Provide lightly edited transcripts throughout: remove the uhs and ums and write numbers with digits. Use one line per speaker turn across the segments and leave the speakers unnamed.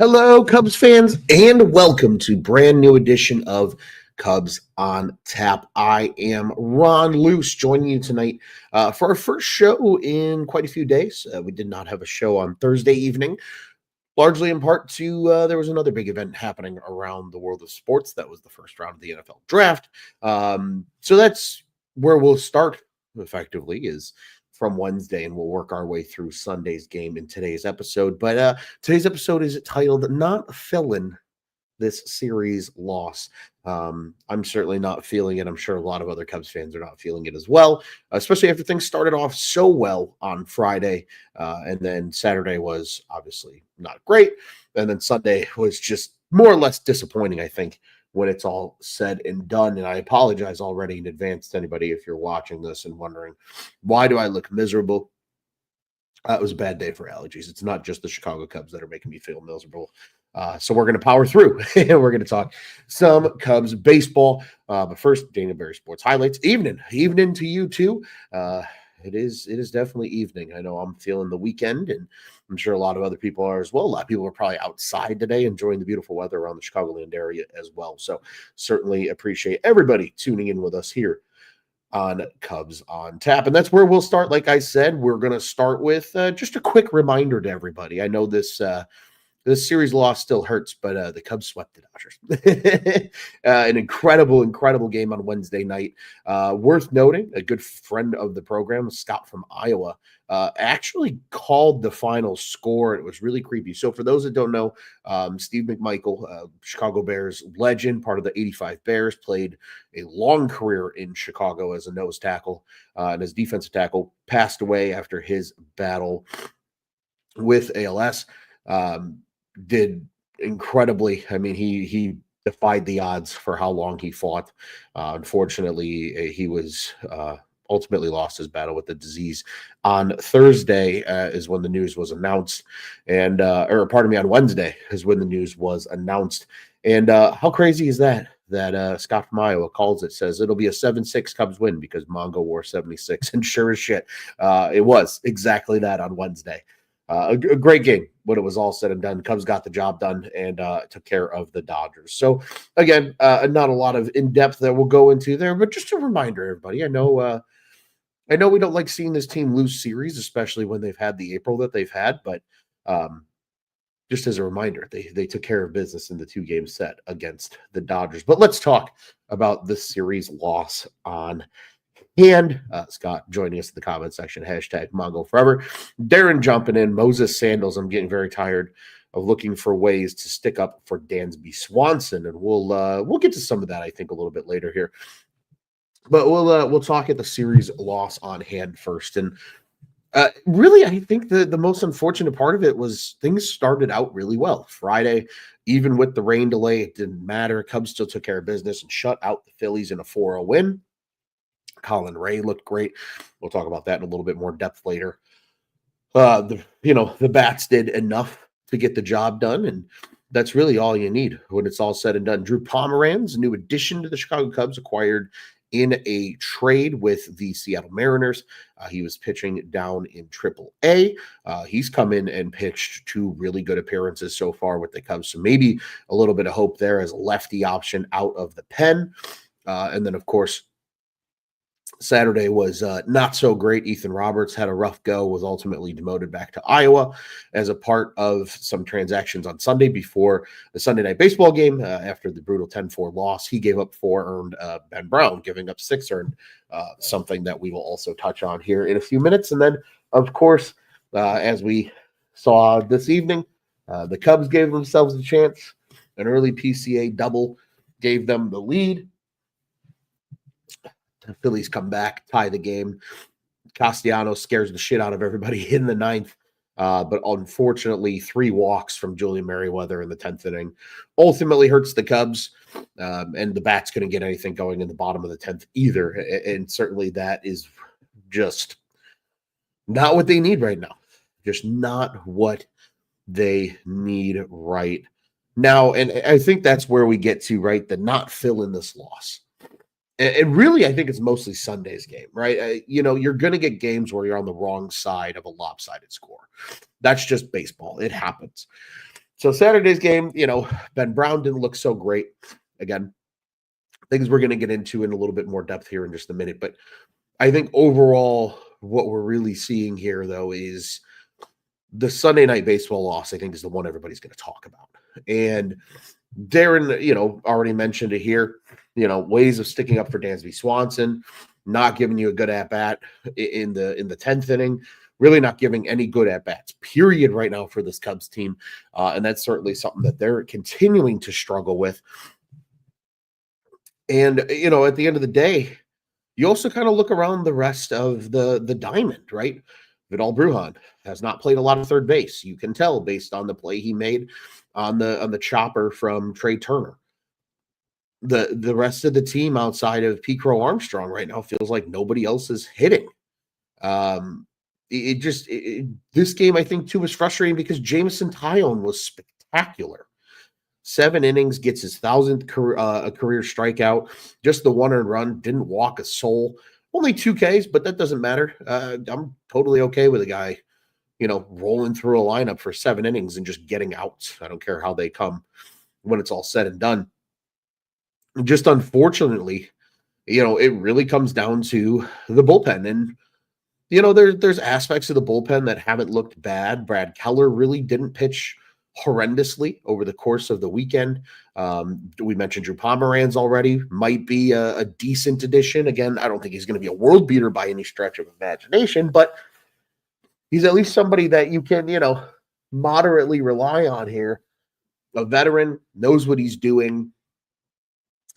Hello, Cubs fans, and welcome to brand new edition of Cubs on Tap. I am Ron Luce, joining you tonight for our first show in quite a few days. We did not have a show on Thursday evening, largely in part to there was another big event happening around the world of sports. That was the first round of the NFL draft. So that's where we'll start effectively is from Wednesday, and we'll work our way through Sunday's game in today's episode. But today's episode is titled Not Feeling This Series Loss. I'm certainly not feeling it. I'm sure a lot of other Cubs fans are not feeling it as well, especially after things started off so well on Friday. And then Saturday was obviously not great. And then Sunday was just more or less disappointing, I think, when it's all said and done. And I apologize already in advance to anybody if you're watching this and wondering, why do I look miserable? It was a bad day for allergies. It's not just the Chicago Cubs that are making me feel miserable. So we're going to power through and we're going to talk some Cubs baseball. But first, Dana Berry Sports Highlights. Evening to you too. It is definitely evening. I know I'm feeling the weekend, and I'm sure a lot of other people are as well. A lot of people are probably outside today enjoying the beautiful weather around the Chicagoland area as well. So certainly appreciate everybody tuning in with us here on Cubs on Tap. And that's where we'll start. Like I said, we're going to start with just a quick reminder to everybody. I know this series loss still hurts, but the Cubs swept the Dodgers. An incredible game on Wednesday night. Worth noting, a good friend of the program, Scott from Iowa, actually called the final score. It was really creepy. So for those that don't know, Steve McMichael, Chicago Bears legend, part of the 85 Bears, played a long career in Chicago as a nose tackle and as defensive tackle, passed away after his battle with ALS. Did incredibly. I mean, he defied the odds for how long he fought. Unfortunately, he was ultimately lost his battle with the disease on Thursday is when the news was announced, and on Wednesday is when the news was announced. And how crazy is that? That Scott from Iowa calls it, says it'll be a 7-6 Cubs win because Mongo wore 76, and sure as shit, it was exactly that on Wednesday. A great game when it was all said and done. Cubs got the job done and took care of the Dodgers. So again, not a lot of in-depth that we'll go into there, but just a reminder, everybody. I know we don't like seeing this team lose series, especially when they've had the April that they've had. But just as a reminder, they took care of business in the 2-game set against the Dodgers. But let's talk about this series loss on hand. Scott joining us in the comment section, hashtag Mongo Forever. Darren jumping in, Moses Sandals. I'm getting very tired of looking for ways to stick up for Dansby Swanson, and we'll get to some of that, I think, a little bit later here. But we'll talk at the series loss on hand first. And really, I think the most unfortunate part of it was things started out really well. Friday, even with the rain delay, it didn't matter. Cubs still took care of business and shut out the Phillies in a 4-0 win. Colin Ray looked great. We'll talk about that in a little bit more depth later. The bats did enough to get the job done, and that's really all you need when it's all said and done. Drew Pomeranz, a new addition to the Chicago Cubs, acquired in a trade with the Seattle Mariners. He was pitching down in AAA. He's come in and pitched 2 really good appearances so far with the Cubs, so maybe a little bit of hope there as a lefty option out of the pen. And then, of course, Saturday was not so great. Ethan Roberts had a rough go, was ultimately demoted back to Iowa as a part of some transactions on Sunday before the Sunday night baseball game. After the brutal 10-4 loss, he gave up 4 earned. Ben Brown giving up 6 earned, something that we will also touch on here in a few minutes. And then, of course, as we saw this evening, the Cubs gave themselves a chance. An early PCA double gave them the lead. The Phillies come back, tie the game. Castellanos scares the shit out of everybody in the 9th. But unfortunately, 3 walks from Julian Merriweather in the 10th inning ultimately hurts the Cubs. And the bats couldn't get anything going in the bottom of the 10th either. And certainly that is just not what they need right now. Just not what they need right now. And I think that's where we get to, right? The not filling this loss. And really, I think it's mostly Sunday's game, right? You're going to get games where you're on the wrong side of a lopsided score. That's just baseball. It happens. So Saturday's game, Ben Brown didn't look so great. Again, things we're going to get into in a little bit more depth here in just a minute. But I think overall, what we're really seeing here, though, is the Sunday night baseball loss, I think, is the one everybody's going to talk about. And Darren, already mentioned it here, ways of sticking up for Dansby Swanson, not giving you a good at-bat in the 10th inning, really not giving any good at-bats, period, right now for this Cubs team. And that's certainly something that they're continuing to struggle with. And, at the end of the day, you also kind of look around the rest of the diamond, right? Vidal Brujan has not played a lot of third base. You can tell based on the play he made on the chopper from Trey Turner. The rest of the team outside of Pete Crow Armstrong right now feels like nobody else is hitting. This game, I think, too, was frustrating because Jameson Taillon was spectacular. 7 innings, gets his 1,000th career strikeout. Just the one earned run, didn't walk a soul. Only 2 Ks, but that doesn't matter. I'm totally okay with a guy, rolling through a lineup for 7 innings and just getting outs. I don't care how they come when it's all said and done. Just unfortunately, it really comes down to the bullpen. And, there's aspects of the bullpen that haven't looked bad. Brad Keller really didn't pitch horrendously over the course of the weekend. We mentioned Drew Pomeranz already. Might be a decent addition. Again, I don't think he's going to be a world beater by any stretch of imagination, but he's at least somebody that you can, moderately rely on here. A veteran, knows what he's doing,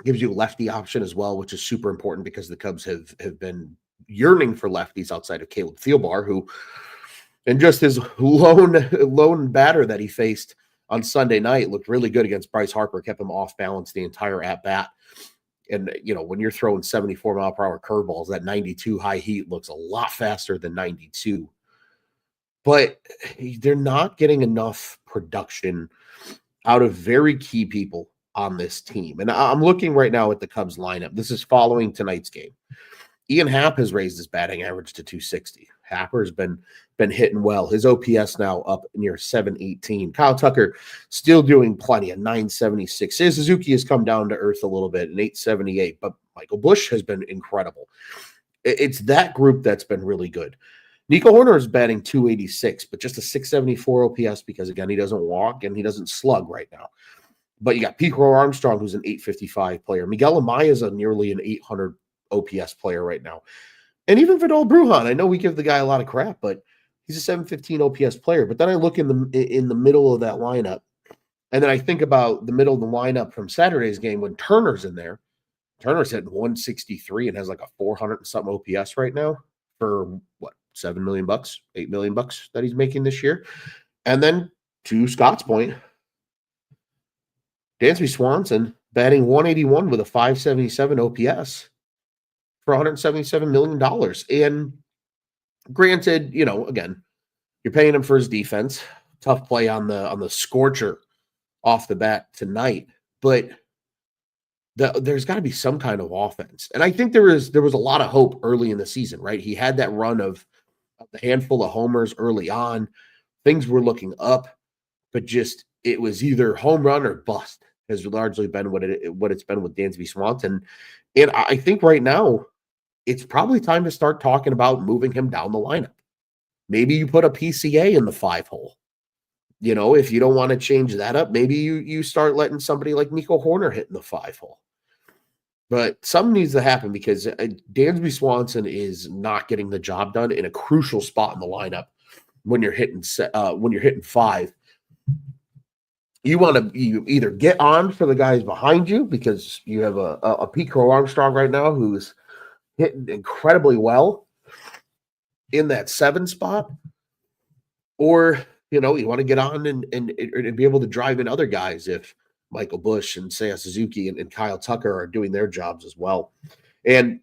gives you a lefty option as well, which is super important because the Cubs have been yearning for lefties outside of Caleb Thielbar, who, and just his lone batter that he faced on Sunday night, looked really good against Bryce Harper, kept him off balance the entire at-bat. And, when you're throwing 74-mile-per-hour curveballs, that 92 high heat looks a lot faster than 92. But they're not getting enough production out of very key people on this team. And I'm looking right now at the Cubs lineup. This is following tonight's game. Ian Happ has raised his batting average to 260. Happer's been hitting well. His OPS now up near 718. Kyle Tucker still doing plenty at 976. Seiya Suzuki has come down to earth a little bit at 878, but Michael Busch has been incredible. It's that group that's been really good. Nico Horner is batting 286, but just a 674 OPS because, again, he doesn't walk and he doesn't slug right now. But you got Pete Crow Armstrong, who's an 855 player. Miguel Amaya is nearly an 800 OPS player right now. And even Vidal Brujan, I know we give the guy a lot of crap, but he's a 715 OPS player. But then I look in the middle of that lineup, and then I think about the middle of the lineup from Saturday's game when Turner's in there. Turner's hitting 163 and has like a 400 and something OPS right now for what, $7 million, $8 million that he's making this year. And then to Scott's point, Dansby Swanson batting 181 with a 577 OPS for $177 million. And granted, again, you're paying him for his defense. Tough play on the scorcher off the bat tonight, but there's got to be some kind of offense. And I think there was a lot of hope early in the season, right? He had that run of the handful of homers early on. Things were looking up, but just it was either home run or bust has largely been what it's been with Dansby Swanson. And I think right now it's probably time to start talking about moving him down the lineup. Maybe you put a PCA in the 5-hole. If you don't want to change that up, maybe you start letting somebody like Nico Horner hit in the 5-hole. But something needs to happen because Dansby Swanson is not getting the job done in a crucial spot in the lineup when you're hitting 5. You either get on for the guys behind you because you have a Pete Crow Armstrong right now who's hitting incredibly well in that 7 spot, or you want to get on and be able to drive in other guys if Michael Busch and Seiya Suzuki and Kyle Tucker are doing their jobs as well. And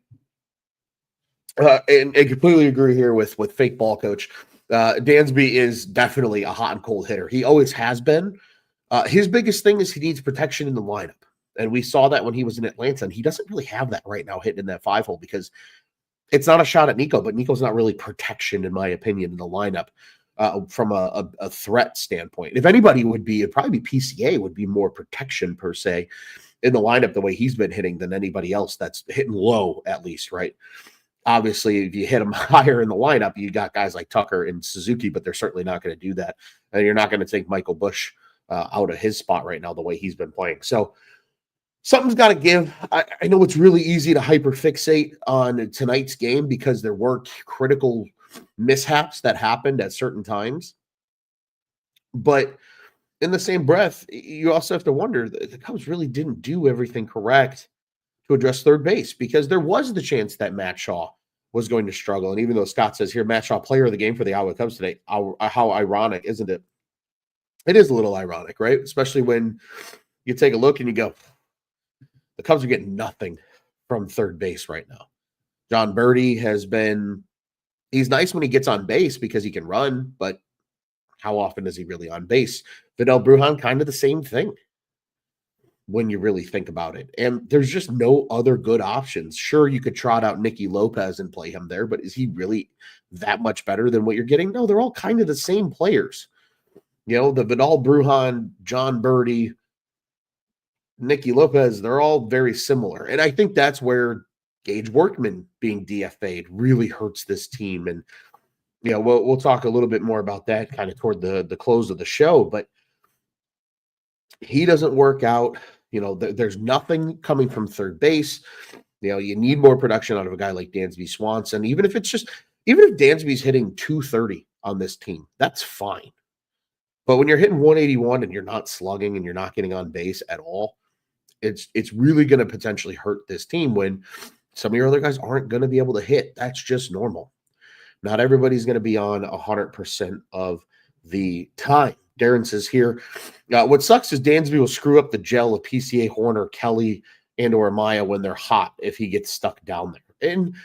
I completely agree here with fake ball coach. Dansby is definitely a hot and cold hitter. He always has been. His biggest thing is he needs protection in the lineup. And we saw that when he was in Atlanta, and he doesn't really have that right now hitting in that 5-hole because it's not a shot at Nico, but Nico's not really protection, in my opinion, in the lineup. from a threat standpoint. If anybody would be, it'd probably be PCA would be more protection per se in the lineup the way he's been hitting than anybody else that's hitting low at least, right? Obviously, if you hit them higher in the lineup, you got guys like Tucker and Suzuki, but they're certainly not going to do that. And you're not going to take Michael Busch out of his spot right now the way he's been playing. So something's got to give. I know it's really easy to hyperfixate on tonight's game because there were critical mishaps that happened at certain times. But in the same breath, you also have to wonder that the Cubs really didn't do everything correct to address third base because there was the chance that Matt Shaw was going to struggle. And even though Scott says here, Matt Shaw, player of the game for the Iowa Cubs today, how ironic, isn't it? It is a little ironic, right? Especially when you take a look and you go, the Cubs are getting nothing from third base right now. John Birdie he's nice when he gets on base because he can run, but how often is he really on base? Vidal Brujan, kind of the same thing when you really think about it. And there's just no other good options. Sure, you could trot out Nicky Lopez and play him there, but is he really that much better than what you're getting? No, they're all kind of the same players. You know, the Vidal Brujan, John Birdie, Nicky Lopez, they're all very similar. And I think that's where Gage Workman being DFA'd really hurts this team. And, you know, we'll talk a little bit more about that kind of toward the close of the show, but he doesn't work out. You know, there's nothing coming from third base. You know, you need more production out of a guy like Dansby Swanson. Even if Dansby's hitting 230 on this team, that's fine. But when you're hitting 181 and you're not slugging and you're not getting on base at all, it's really going to potentially hurt this team when some of your other guys aren't going to be able to hit. That's just normal. Not everybody's going to be on 100% of the time. Darren says here, what sucks is Dansby will screw up the gel of PCA, Horner, Kelly, and or Maya when they're hot if he gets stuck down there. And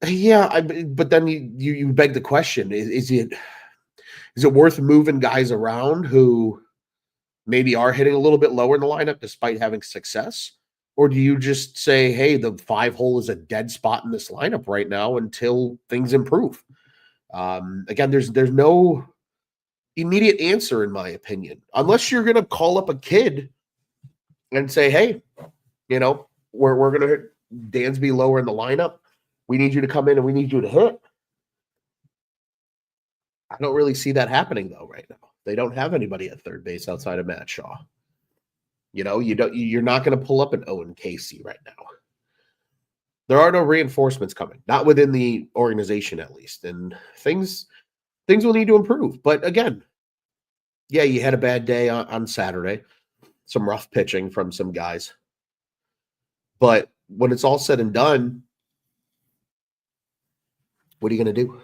yeah, but then you beg the question, is it worth moving guys around who maybe are hitting a little bit lower in the lineup despite having success? Or do you just say, hey, the 5-hole is a dead spot in this lineup right now until things improve? Again, there's no immediate answer, in my opinion, unless you're going to call up a kid and say, hey, you know, we're going to hit Dansby lower in the lineup. We need you to come in and we need you to hit. I don't really see that happening, though, right now. They don't have anybody at third base outside of Matt Shaw. You know, you're not going to pull up an Owen Casey right now. There are no reinforcements coming, not within the organization at least, and things will need to improve. But again, yeah, you had a bad day on Saturday, some rough pitching from some guys. But when it's all said and done, what are you going to do?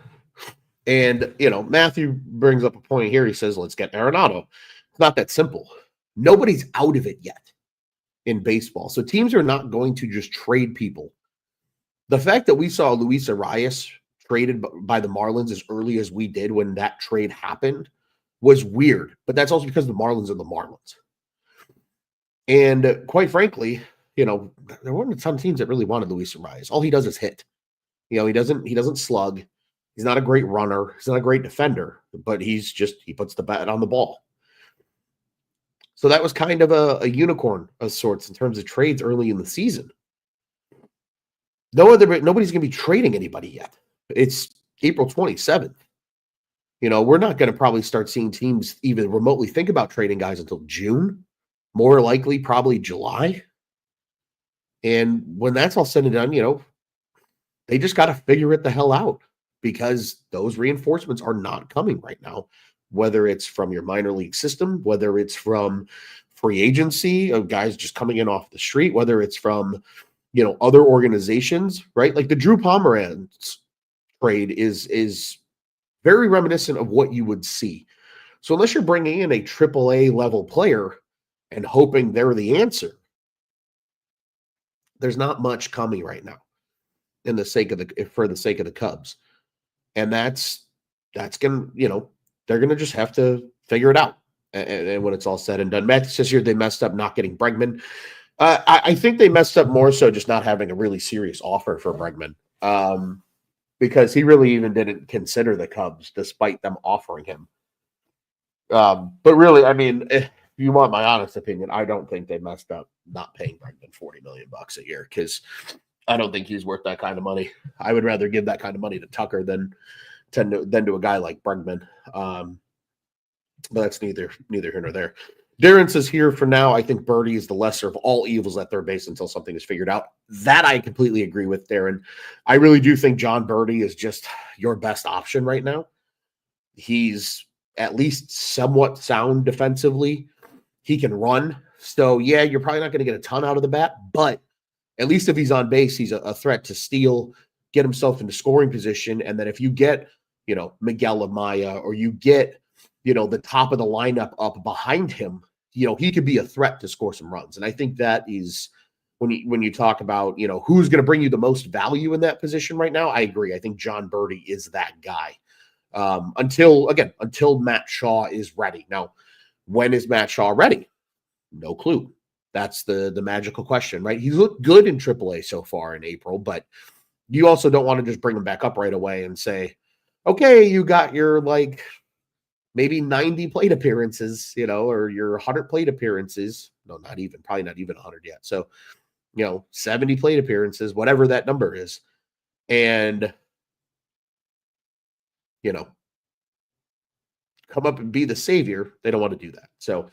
And, you know, Matthew brings up a point here. He says, let's get Arenado. It's not that simple. Nobody's out of it yet in baseball. So teams are not going to just trade people. The fact that we saw Luis Arias traded by the Marlins as early as we did when that trade happened was weird. But that's also because the Marlins are the Marlins. And quite frankly, you know, there weren't a ton of teams that really wanted Luis Arias. All he does is hit. You know, he doesn't slug. He's not a great runner. He's not a great defender, but he puts the bat on the ball. So that was kind of a unicorn of sorts in terms of trades early in the season. Nobody's going to be trading anybody yet. It's April 27th. You know, we're not going to probably start seeing teams even remotely think about trading guys until June. More likely, probably July. And when that's all said and done, you know, they just got to figure it the hell out because those reinforcements are not coming right now, whether it's from your minor league system, whether it's from free agency of guys just coming in off the street, whether it's from, you know, other organizations, right? Like the Drew Pomeranz trade is very reminiscent of what you would see. So unless you're bringing in a AAA level player and hoping they're the answer, there's not much coming right now for the sake of the Cubs. And that's going to, you know, they're going to just have to figure it out. And when it's all said and done, Matt says here they messed up not getting Bregman. I think they messed up more so just not having a really serious offer for Bregman. because he really even didn't consider the Cubs despite them offering him. But really, I mean, if you want my honest opinion, I don't think they messed up not paying Bregman $40 million a year, because I don't think he's worth that kind of money. I would rather give that kind of money to Tucker than to a guy like Bregman. But that's neither here nor there. Darren says, here for now, I think Birdie is the lesser of all evils at third base until something is figured out. That I completely agree with, Darren. I really do think John Birdie is just your best option right now. He's at least somewhat sound defensively. He can run. So, yeah, you're probably not going to get a ton out of the bat, but at least if he's on base, he's a threat to steal, get himself into scoring position. And then if you get, Miguel Amaya, or you get, the top of the lineup up behind him, he could be a threat to score some runs. And I think that is when you talk about, who's going to bring you the most value in that position right now. I agree. I think John Birdie is that guy. Until Matt Shaw is ready. Now, when is Matt Shaw ready? No clue. That's the magical question, right? He's looked good in AAA so far in April, but you also don't want to just bring him back up right away and say, okay, you got your maybe 90 plate appearances, or your 100 plate appearances. No, probably not even 100 yet. So, 70 plate appearances, whatever that number is. And, come up and be the savior. They don't want to do that. So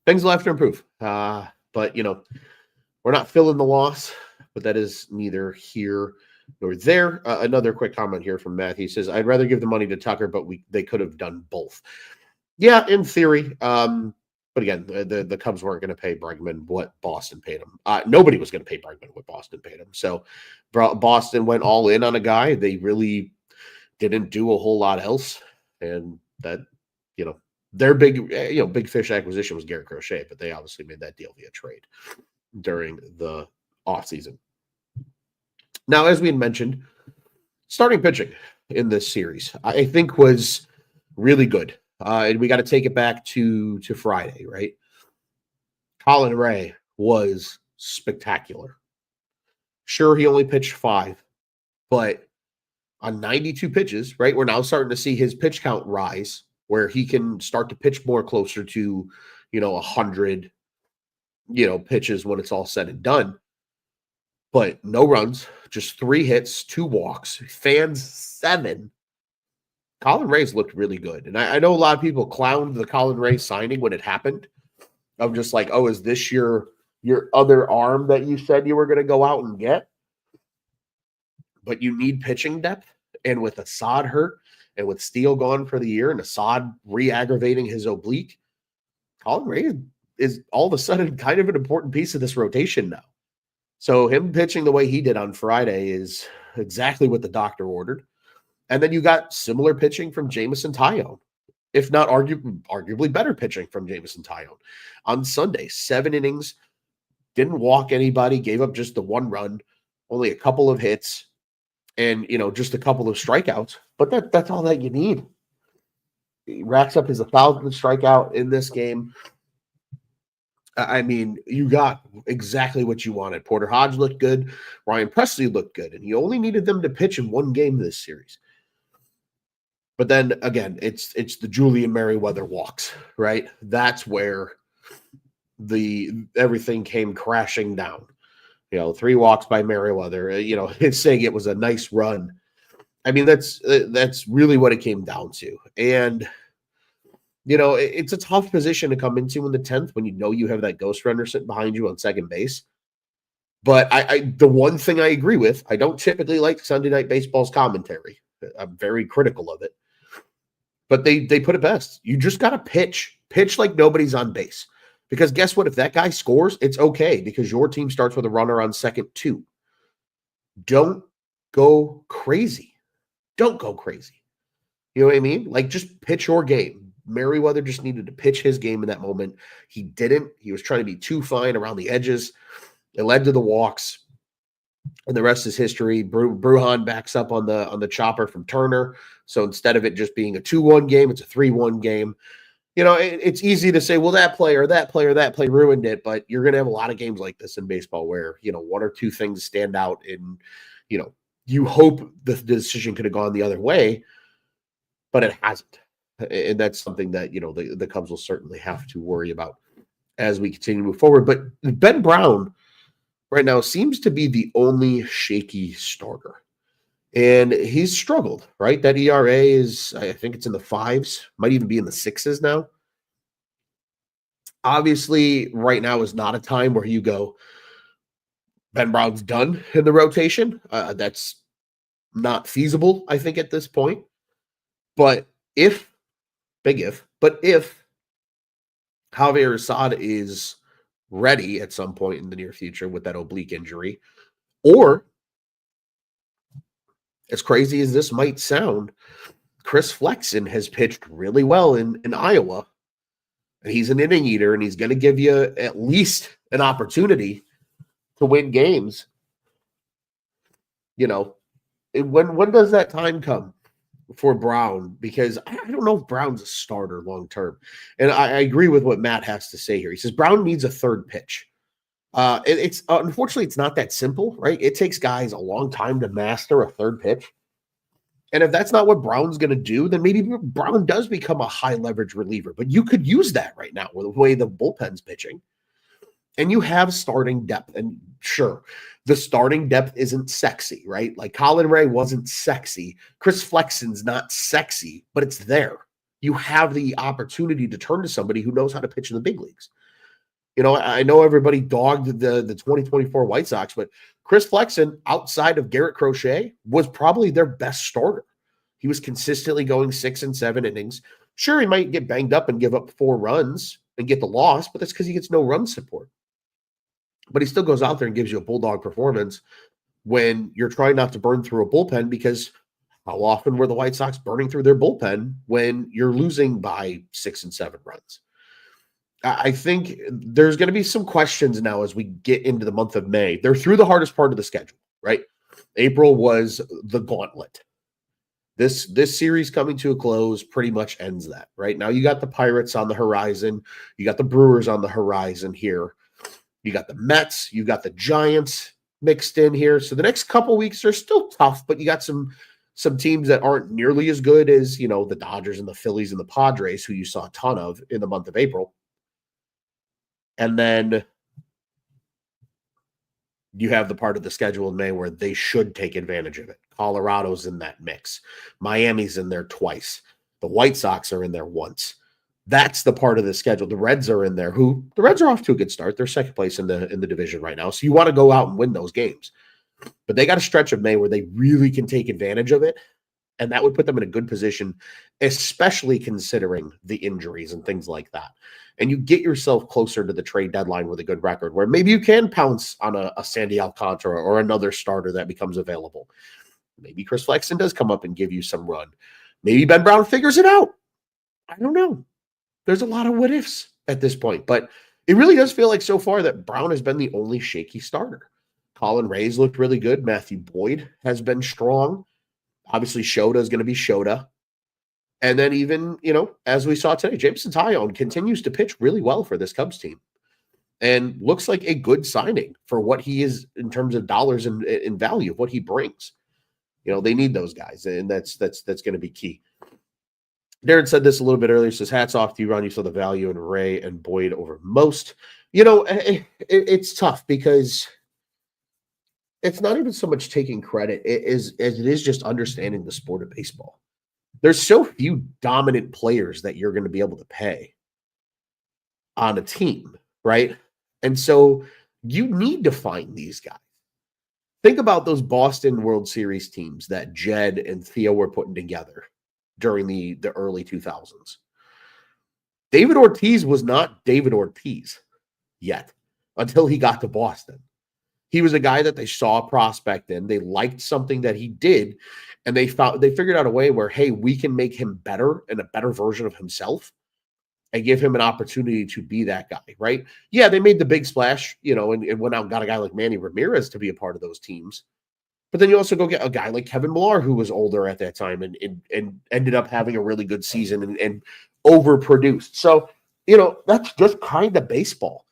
things will have to improve. But, we're not filling the loss, but that is neither here nor there. Another quick comment here from Matt. He says, I'd rather give the money to Tucker, but they could have done both. Yeah, in theory. But again, the Cubs weren't going to pay Bregman what Boston paid him. Nobody was going to pay Bregman what Boston paid him. So Boston went all in on a guy. They really didn't do a whole lot else. And that, their big fish acquisition was Garrett Crochet, but they obviously made that deal via trade during the offseason. Now, as we had mentioned, starting pitching in this series, I think was really good. And we got to take it back to Friday, right? Colin Ray was spectacular. Sure, he only pitched 5, but on 92 pitches, right, we're now starting to see his pitch count rise, where he can start to pitch more closer to, 100, pitches when it's all said and done. But no runs, just 3 hits, 2 walks, fans 7. Colin Ray's looked really good. And I know a lot of people clowned the Colin Ray signing when it happened. I'm just like, oh, is this your other arm that you said you were going to go out and get? But you need pitching depth. And with Assad hurt and with Steele gone for the year and Assad re-aggravating his oblique, Colin Ray is all of a sudden kind of an important piece of this rotation now. So him pitching the way he did on Friday is exactly what the doctor ordered. And then you got similar pitching from Jameson Taillon, if not arguably better pitching from Jameson Taillon. On Sunday, 7 innings, didn't walk anybody, gave up just the 1 run, only a couple of hits, and, just a couple of strikeouts. But that's all that you need. He racks up his 1,000th strikeout in this game. I mean, you got exactly what you wanted. Porter Hodge looked good. Ryan Presley looked good. And you only needed them to pitch in 1 game this series. But then, again, it's the Julian Merryweather walks, right? That's where everything came crashing down. 3 walks by Merryweather. It's saying it was a nice run. I mean, that's really what it came down to. And it's a tough position to come into in the 10th when you have that ghost runner sitting behind you on second base. But the one thing I agree with, I don't typically like Sunday Night Baseball's commentary. I'm very critical of it. But they put it best. You just got to pitch. Pitch like nobody's on base. Because guess what? If that guy scores, it's okay because your team starts with a runner on second too. Don't go crazy. Don't go crazy. You know what I mean? Just pitch your game. Merryweather just needed to pitch his game in that moment. He didn't. He was trying to be too fine around the edges. It led to the walks. And the rest is history. Bruhan backs up on the chopper from Turner. So instead of it just being a 2-1 game, it's a 3-1 game. It's easy to say, well, that play ruined it, but you're going to have a lot of games like this in baseball where, 1 or 2 things stand out in, You hope the decision could have gone the other way, but it hasn't. And that's something that, the Cubs will certainly have to worry about as we continue to move forward. But Ben Brown right now seems to be the only shaky starter. And he's struggled, right? That ERA is, I think it's in the fives, might even be in the sixes now. Obviously, right now is not a time where you go, Ben Brown's done in the rotation. That's not feasible, I think, at this point. But big if, but if Javier Assad is ready at some point in the near future with that oblique injury, or as crazy as this might sound, Chris Flexen has pitched really well in Iowa, and he's an inning eater, and he's going to give you at least an opportunity to win games. When does that time come for Brown? Because I don't know if Brown's a starter long term. And I agree with what Matt has to say here. He says Brown needs a third pitch. It's unfortunately it's not that simple, right? It takes guys a long time to master a third pitch. And if that's not what Brown's going to do, then maybe Brown does become a high leverage reliever. But you could use that right now with the way the bullpen's pitching. And you have starting depth. And sure, the starting depth isn't sexy, right? Like Colin Ray wasn't sexy. Chris Flexen's not sexy, but it's there. You have the opportunity to turn to somebody who knows how to pitch in the big leagues. I know everybody dogged the 2024 White Sox, but Chris Flexen, outside of Garrett Crochet, was probably their best starter. He was consistently going 6 and 7 innings. Sure, he might get banged up and give up 4 runs and get the loss, but that's because he gets no run support. But he still goes out there and gives you a bulldog performance when you're trying not to burn through a bullpen, because how often were the White Sox burning through their bullpen when you're losing by 6 and 7 runs? I think there's going to be some questions now as we get into the month of May. They're through the hardest part of the schedule, right? April was the gauntlet. This series coming to a close pretty much ends that, right? Now you got the Pirates on the horizon. You got the Brewers on the horizon here. You got the Mets. You got the Giants mixed in here. So the next couple weeks are still tough, but you got some teams that aren't nearly as good as, the Dodgers and the Phillies and the Padres, who you saw a ton of in the month of April. And then you have the part of the schedule in May where they should take advantage of it. Colorado's in that mix. Miami's in there twice. The White Sox are in there once. That's the part of the schedule. The Reds are in there. The Reds are off to a good start. They're second place in the division right now. So you want to go out and win those games. But they got a stretch of May where they really can take advantage of it. And that would put them in a good position, especially considering the injuries and things like that. And you get yourself closer to the trade deadline with a good record where maybe you can pounce on a Sandy Alcantara or another starter that becomes available. Maybe Chris Flexen does come up and give you some run. Maybe Ben Brown figures it out. I don't know. There's a lot of what ifs at this point, but it really does feel like so far that Brown has been the only shaky starter. Colin Ray's looked really good. Matthew Boyd has been strong. Obviously, Shota is going to be Shota. And then even, as we saw today, Jameson Taillon continues to pitch really well for this Cubs team and looks like a good signing for what he is in terms of dollars and in value of what he brings. They need those guys, and that's going to be key. Darren said this a little bit earlier. He says, hats off to you, Ron. You saw the value in Ray and Boyd over most. It's tough because it's not even so much taking credit as it is just understanding the sport of baseball. There's so few dominant players that you're going to be able to pay on a team, right? And so you need to find these guys. Think about those Boston World Series teams that Jed and Theo were putting together during the early 2000s. David Ortiz was not David Ortiz yet until he got to Boston. He was a guy that they saw a prospect in. They liked something that he did, and they figured out a way where, hey, we can make him better and a better version of himself and give him an opportunity to be that guy, right? Yeah, they made the big splash, and went out and got a guy like Manny Ramirez to be a part of those teams. But then you also go get a guy like Kevin Millar, who was older at that time and ended up having a really good season and overproduced. So, that's just kind of baseball.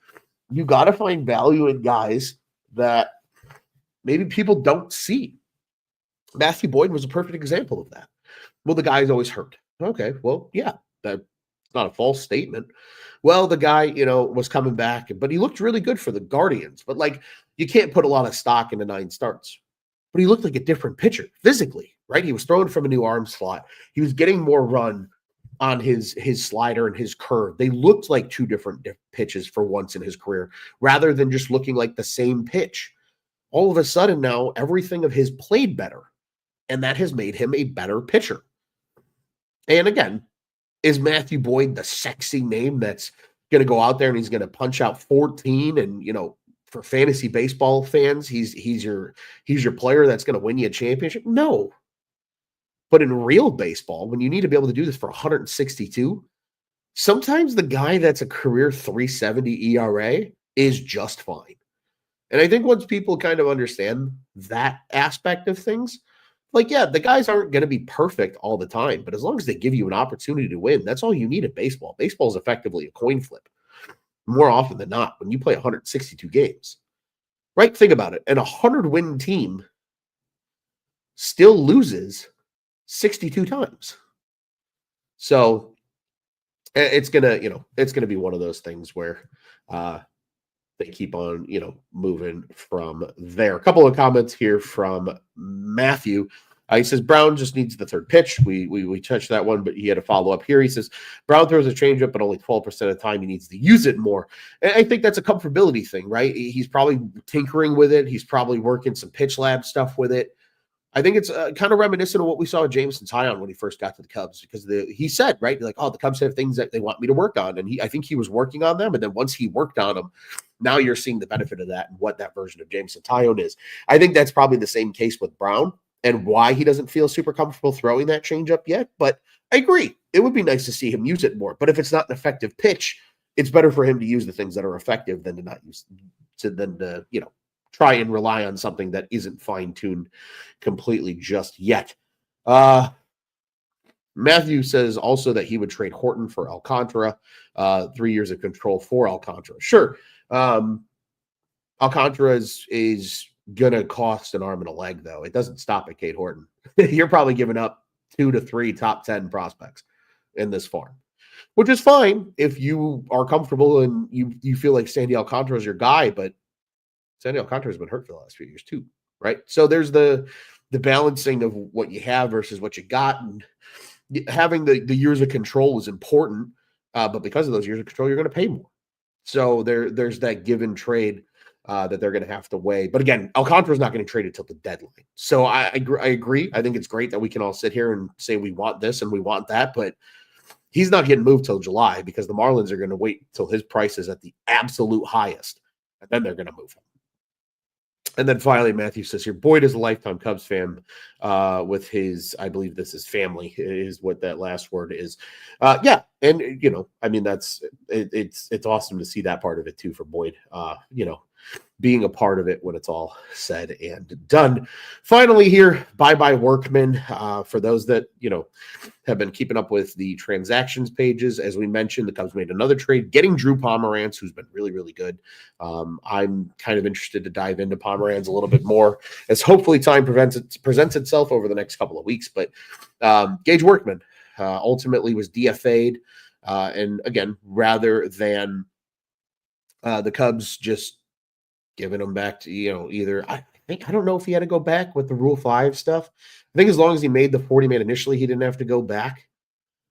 You got to find value in guys that maybe people don't see. Matthew Boyd was a perfect example of that. Well, the guy's always hurt. Okay, well, yeah, that's not a false statement. Well, the guy, was coming back, but he looked really good for the Guardians. But like, you can't put a lot of stock into 9 starts. But he looked like a different pitcher physically, right? He was throwing from a new arm slot. He was getting more run on his slider and his curve. They looked like two different pitches for once in his career, rather than just looking like the same pitch. All of a sudden now, everything of his played better, and that has made him a better pitcher. And again, is Matthew Boyd the sexy name that's going to go out there and he's going to punch out 14 and, for fantasy baseball fans, he's your player that's going to win you a championship? No. But in real baseball, when you need to be able to do this for 162, sometimes the guy that's a career 370 ERA is just fine. And I think once people kind of understand that aspect of things, like, yeah, the guys aren't going to be perfect all the time, but as long as they give you an opportunity to win, that's all you need in baseball. Baseball is effectively a coin flip more often than not when you play 162 games, right? Think about it. An 100-win team still loses 62 times. So it's going to be one of those things where they keep on, moving from there. A couple of comments here from Matthew. He says Brown just needs the third pitch. We touched that one, but he had a follow-up here. He says Brown throws a changeup, but only 12% of the time he needs to use it more. And I think that's a comfortability thing, right? He's probably tinkering with it. He's probably working some pitch lab stuff with it. I think it's kind of reminiscent of what we saw with Jameson Taillon when he first got to the Cubs, because he said, right, like, oh, the Cubs have things that they want me to work on. And I think he was working on them. And then once he worked on them, now you're seeing the benefit of that and what that version of Jameson Taillon is. I think that's probably the same case with Brown and why he doesn't feel super comfortable throwing that changeup yet. But I agree. It would be nice to see him use it more. But if it's not an effective pitch, it's better for him to use the things that are effective than to not use to try and rely on something that isn't fine-tuned completely just yet. Matthew says also that he would trade Horton for Alcantara, 3 years of control for Alcantara. Sure. Alcantara is going to cost an arm and a leg, though. It doesn't stop at Cade Horton. You're probably giving up 2 to 3 top 10 prospects in this farm, which is fine if you are comfortable and you feel like Sandy Alcantara is your guy, but Sandy Alcantara has been hurt for the last few years too, right? So there's the balancing of what you have versus what you got, and having the years of control is important, but because of those years of control, you're going to pay more. So there's that give and trade that they're going to have to weigh. But again, Alcantara is not going to trade it till the deadline. So I agree. I think it's great that we can all sit here and say we want this and we want that, but he's not getting moved till July because the Marlins are going to wait till his price is at the absolute highest, and then they're going to move him. And then finally, Matthew says here, Boyd is a lifetime Cubs fan with his, I believe this is family, is what that last word is. Yeah. And, I mean, it's awesome to see that part of it too for Boyd, being a part of it when it's all said and done. Finally here, bye-bye Workman. For those that, have been keeping up with the transactions pages, as we mentioned, the Cubs made another trade, getting Drew Pomeranz, who's been really, really good. I'm kind of interested to dive into Pomeranz a little bit more as hopefully time presents itself over the next couple of weeks. But Gage Workman ultimately was DFA'd. And again, rather than the Cubs just giving him back to, either I don't know if he had to go back with the Rule 5 stuff. I think as long as he made the 40-man initially, he didn't have to go back.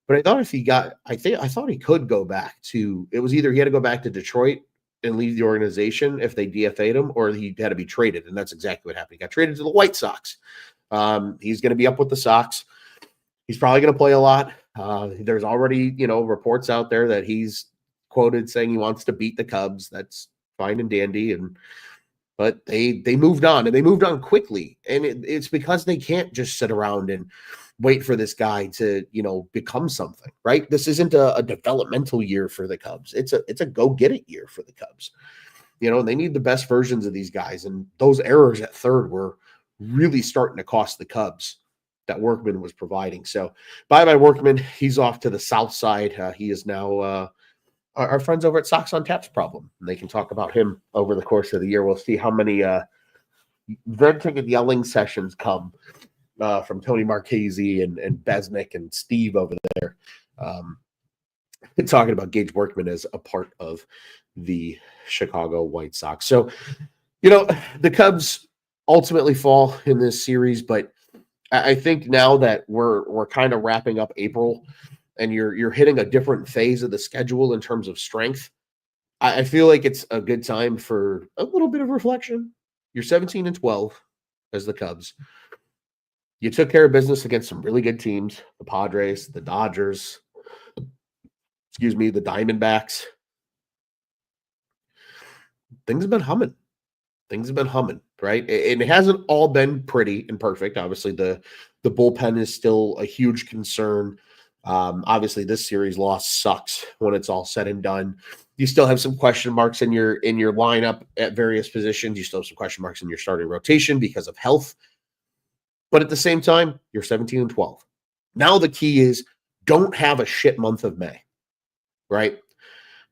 But I thought I thought he could go back to, it was either he had to go back to Detroit and leave the organization if they DFA'd him, or he had to be traded. And that's exactly what happened. He got traded to the White Sox. He's going to be up with the Sox. He's probably going to play a lot. There's already, reports out there that he's quoted saying he wants to beat the Cubs. That's fine and dandy. But they moved on, and they moved on quickly. And it's because they can't just sit around and wait for this guy to, become something, right? This isn't a developmental year for the Cubs. It's a go get it year for the Cubs. They need the best versions of these guys. And those errors at third were really starting to cost the Cubs that Workman was providing. So bye-bye Workman. He's off to the south side. He is now our friends over at Sox on Tap's problem. And they can talk about him over the course of the year. We'll see how many venting and yelling sessions come from Tony Marchese and Besnick and Steve over there, talking about Gage Workman as a part of the Chicago White Sox. So, the Cubs ultimately fall in this series, but I think now that we're kind of wrapping up April and you're hitting a different phase of the schedule in terms of strength, I feel like it's a good time for a little bit of reflection. You're 17-12 as the Cubs. You took care of business against some really good teams, the Padres, the Dodgers, the Diamondbacks. Things have been humming. Right? And it hasn't all been pretty and perfect. Obviously, the bullpen is still a huge concern. Obviously, this series loss sucks when it's all said and done. You still have some question marks in your lineup at various positions. You still have some question marks in your starting rotation because of health. But at the same time, you're 17-12. Now the key is don't have a shit month of May, right?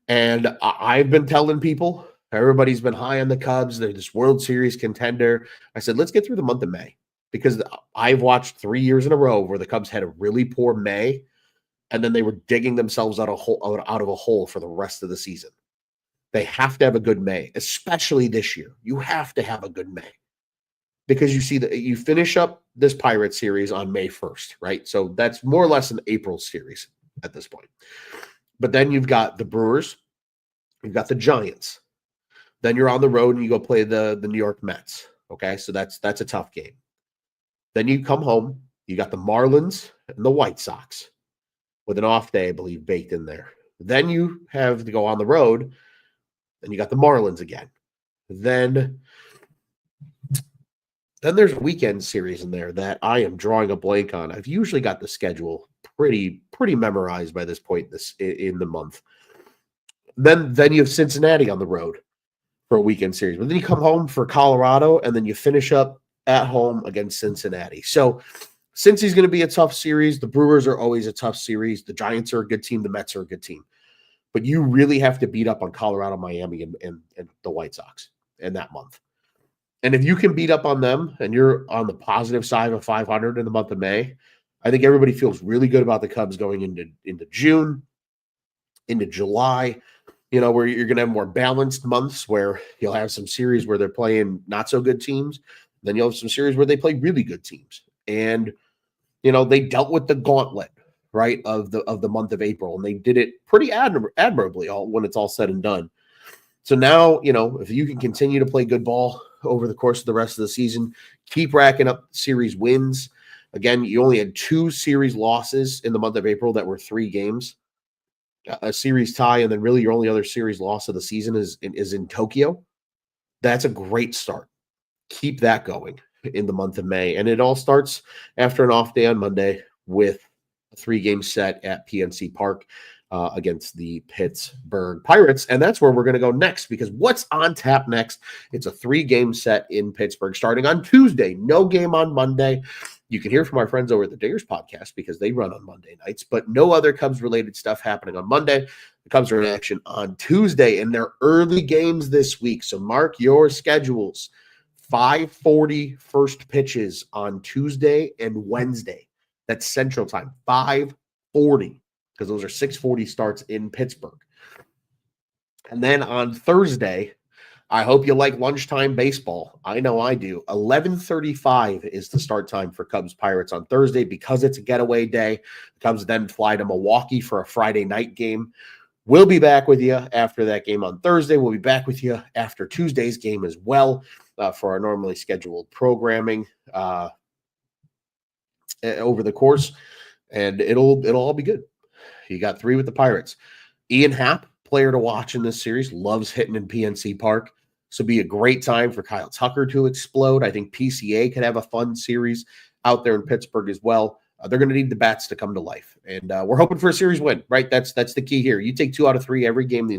And I've been telling people, everybody's been high on the Cubs. They're this World Series contender. I said, let's get through the month of May, because I've watched 3 years in a row where the Cubs had a really poor May, and then they were digging themselves out of a hole for the rest of the season. They have to have a good May, especially this year. You have to have a good May, because you see that you finish up this Pirates series on May 1st, right? So that's more or less an April series at this point. But then you've got the Brewers, you've got the Giants. Then you're on the road and you go play the New York Mets. Okay, so that's a tough game. Then you come home, you got the Marlins and the White Sox with an off day, I believe, baked in there. Then you have to go on the road, and you got the Marlins again. Then there's a weekend series in there that I am drawing a blank on. I've usually got the schedule pretty memorized by this point in the month. Then you have Cincinnati on the road for a weekend series. But then you come home for Colorado, and then you finish up at home against Cincinnati. So Cincy's going to be a tough series. The Brewers are always a tough series. The Giants are a good team. The Mets are a good team. But you really have to beat up on Colorado, Miami, and the White Sox in that month. And if you can beat up on them and you're on the positive side of 500 in the month of May, I think everybody feels really good about the Cubs going into June, into July, where you're going to have more balanced months where you'll have some series where they're playing not so good teams. Then you'll have some series where they play really good teams. And, they dealt with the gauntlet, right, of the month of April, and they did it pretty admirably when it's all said and done. So now, if you can continue to play good ball over the course of the rest of the season, keep racking up series wins. Again, you only had 2 series losses in the month of April that were 3 games, a series tie, and then really your only other series loss of the season is in Tokyo. That's a great start. Keep that going in the month of May. And it all starts after an off day on Monday with a 3-game set at PNC Park against the Pittsburgh Pirates. And that's where we're going to go next, because what's on tap next? It's a 3-game set in Pittsburgh starting on Tuesday. No game on Monday. You can hear from our friends over at the Dayers podcast because they run on Monday nights, but no other Cubs-related stuff happening on Monday. The Cubs are in action on Tuesday in their early games this week. So mark your schedules. 5:40 first pitches on Tuesday and Wednesday. That's Central Time. 5:40. Because those are 6:40 starts in Pittsburgh. And then on Thursday, I hope you like lunchtime baseball. I know I do. 11:35 is the start time for Cubs Pirates on Thursday because it's a getaway day. The Cubs then fly to Milwaukee for a Friday night game. We'll be back with you after that game on Thursday. We'll be back with you after Tuesday's game as well for our normally scheduled programming over the course. And it'll all be good. You got 3 with the Pirates. Ian Happ, player to watch in this series, loves hitting in PNC Park. So be a great time for Kyle Tucker to explode. I think PCA could have a fun series out there in Pittsburgh as well. They're going to need the bats to come to life. And we're hoping for a series win, right? That's the key here. You take 2 out of 3 every game,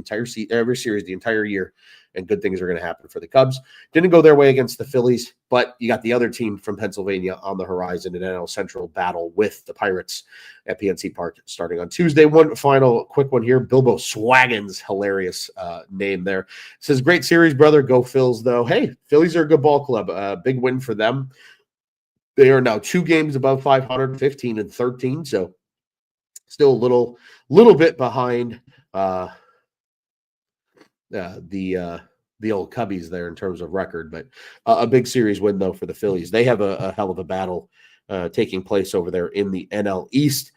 every series, the entire year, and good things are going to happen for the Cubs. Didn't go their way against the Phillies, but you got the other team from Pennsylvania on the horizon in an NL Central battle with the Pirates at PNC Park starting on Tuesday. One final quick one here. Bilbo Swaggins, hilarious name there. Says, great series, brother. Go Phils, though. Hey, Phillies are a good ball club. Big win for them. They are now 2 games above 500, 15-13. So still a little bit behind the old Cubbies there in terms of record, but a big series win though for the Phillies. They have a hell of a battle taking place over there in the NL East.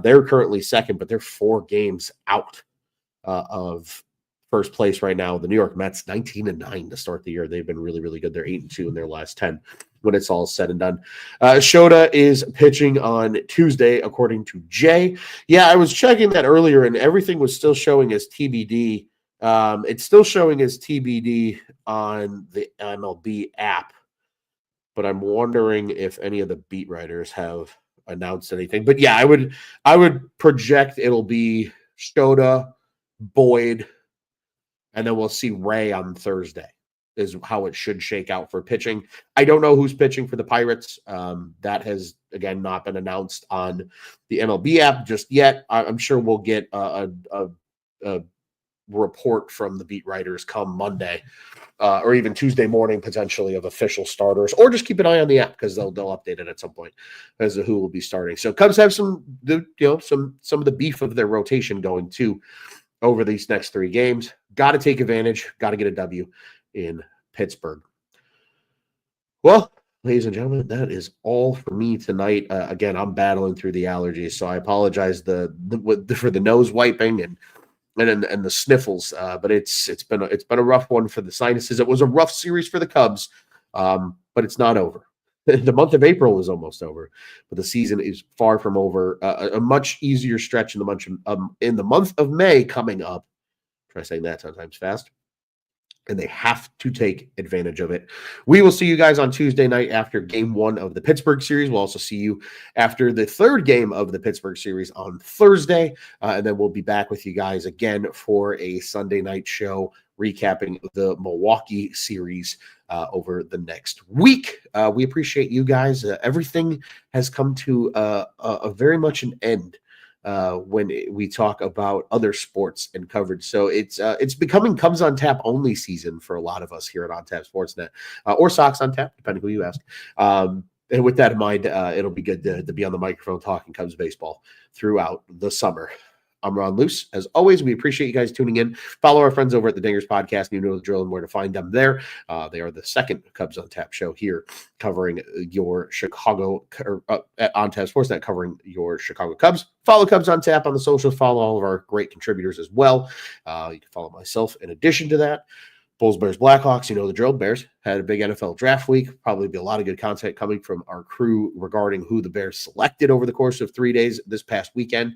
They're currently second, but they're 4 games out of first place right now. The New York Mets 19-9 to start the year. They've been really, really good. They're 8-2 in their last 10 when it's all said and done. Shota is pitching on Tuesday, according to Jay. Yeah, I was checking that earlier, and everything was still showing as TBD. It's still showing as TBD on the MLB app, but I'm wondering if any of the beat writers have announced anything. But yeah, I would project it'll be Shota, Boyd, and then we'll see Ray on Thursday is how it should shake out for pitching. I don't know who's pitching for the Pirates. That has, again, not been announced on the MLB app just yet. I'm sure we'll get a report from the beat writers come Monday or even Tuesday morning, potentially, of official starters, or just keep an eye on the app because they'll update it at some point as to who will be starting. So Cubs have some of the beef of their rotation going too over these next 3 games. Got to take advantage. Got to get a W in Pittsburgh. Well, ladies and gentlemen, that is all for me tonight. Again, I'm battling through the allergies, so I apologize for the nose wiping and the sniffles. But it's been a rough one for the sinuses. It was a rough series for the Cubs, but it's not over. The month of April is almost over, but the season is far from over. A much easier stretch in the month of May coming up. Try saying that sometimes fast. And they have to take advantage of it. We will see you guys on Tuesday night after game 1 of the Pittsburgh series. We'll also see you after the 3rd game of the Pittsburgh series on Thursday. And then we'll be back with you guys again for a Sunday night show recapping the Milwaukee series over the next week. We appreciate you guys. Everything has come to a very much an end when we talk about other sports and coverage. So it's becoming Cubs on Tap only season for a lot of us here at On Tap Sportsnet, or Sox on Tap, depending who you ask. And with that in mind, it'll be good to be on the microphone talking Cubs baseball throughout the summer. I'm Ron Luce. As always, we appreciate you guys tuning in. Follow our friends over at the Dingers Podcast. You know the drill and where to find them there. They are the second Cubs on Tap show here, covering your Chicago, on Tap Sportsnet, covering your Chicago Cubs. Follow Cubs on Tap on the socials. Follow all of our great contributors as well. You can follow myself in addition to that. Bulls, Bears, Blackhawks, you know the drill. Bears had a big NFL draft week. Probably be a lot of good content coming from our crew regarding who the Bears selected over the course of 3 days this past weekend.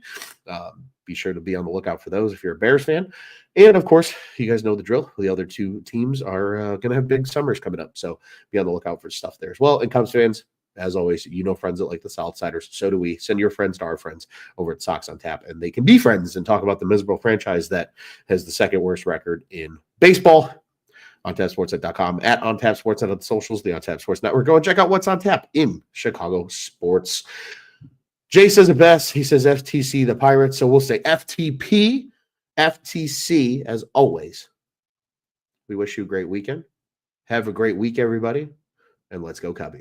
Be sure to be on the lookout for those if you're a Bears fan. And, of course, you guys know the drill. The other 2 teams are going to have big summers coming up, so be on the lookout for stuff there as well. And Cubs fans, as always, you know friends that like the Southsiders. So do we. Send your friends to our friends over at Sox on Tap, and they can be friends and talk about the miserable franchise that has the second worst record in baseball. OnTapSportsNet.com, at OnTapSportsNet on the socials, the OnTap Sports Network. Go and check out what's on tap in Chicago sports. Jay says it best. He says FTC, the Pirates. So we'll say FTP, FTC, as always. We wish you a great weekend. Have a great week, everybody. And let's go Cubbies.